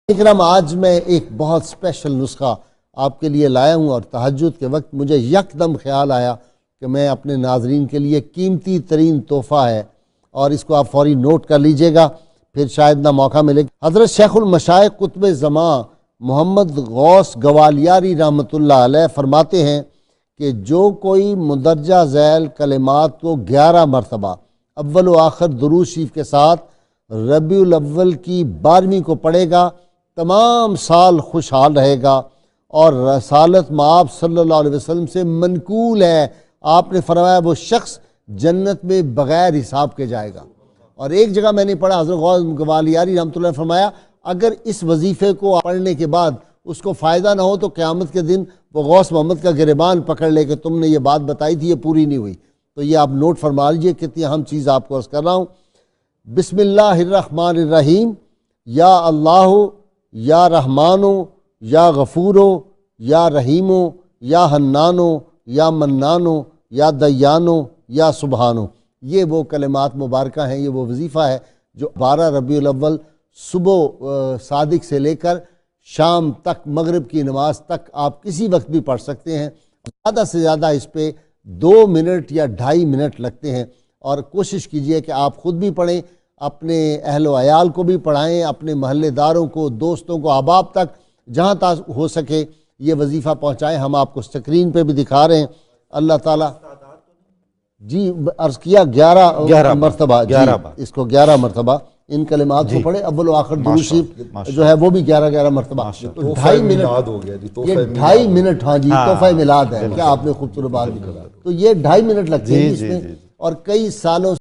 اکرام آج میں ایک بہت اسپیشل نسخہ آپ کے لیے لایا ہوں، اور تہجد کے وقت مجھے یکدم خیال آیا کہ میں اپنے ناظرین کے لیے قیمتی ترین تحفہ ہے، اور اس کو آپ فوری نوٹ کر لیجئے گا، پھر شاید نہ موقع ملے گا۔ حضرت شیخ المشائخ قطب زمان محمد غوث گوالیاری رحمۃ اللہ علیہ فرماتے ہیں کہ جو کوئی مندرجہ ذیل کلمات کو 11 مرتبہ اول و آخر درود شریف کے ساتھ ربیع الاول کی 12ویں کو پڑھے گا، تمام سال خوشحال رہے گا، اور رسالت مآب صلی اللہ علیہ وسلم سے منقول ہے، آپ نے فرمایا وہ شخص جنت میں بغیر حساب کے جائے گا۔ اور ایک جگہ میں نے پڑھا، حضرت غوث گوالیاری رحمۃ اللہ نے فرمایا اگر اس وظیفے کو پڑھنے کے بعد اس کو فائدہ نہ ہو تو قیامت کے دن وہ غوث محمد کا گریبان پکڑ لے کہ تم نے یہ بات بتائی تھی، یہ پوری نہیں ہوئی۔ تو یہ آپ نوٹ فرما لیجئے، کتنی اہم چیز آپ کو عرض کر رہا ہوں۔ بسم اللہ الرحمن الرحیم، یا اللہ یا رحمانو یا غفورو یا رحیمو یا حنانو یا منانو یا دیانو یا سبحانو، یہ وہ کلمات مبارکہ ہیں، یہ وہ وظیفہ ہے جو 12 ربیع الاول صبح صادق سے لے کر شام تک، مغرب کی نماز تک آپ کسی وقت بھی پڑھ سکتے ہیں۔ زیادہ سے زیادہ اس پہ 2 منٹ یا 2.5 منٹ لگتے ہیں، اور کوشش کیجئے کہ آپ خود بھی پڑھیں، اپنے اہل و عیال کو بھی پڑھائیں، اپنے محلے داروں کو، دوستوں کو، احباب تک جہاں تک ہو سکے یہ وظیفہ پہنچائیں۔ ہم آپ کو سکرین پہ بھی دکھا رہے ہیں۔ اللہ تعالیٰ جی عرض کیا 11 مرتبہ، جی اس کو 11 مرتبہ ان کلمات کو پڑھے، اول و آخر درود شریف جو ہے وہ بھی 11 مرتبہ، 2.5 منٹ، یہ 2.5 منٹ، ہاں جی تحفہ میلاد ہے، کیا آپ نے خوبصورت بات کی، تو یہ 2.5 منٹ لگتے ہیں اس میں، اور کئی سالوں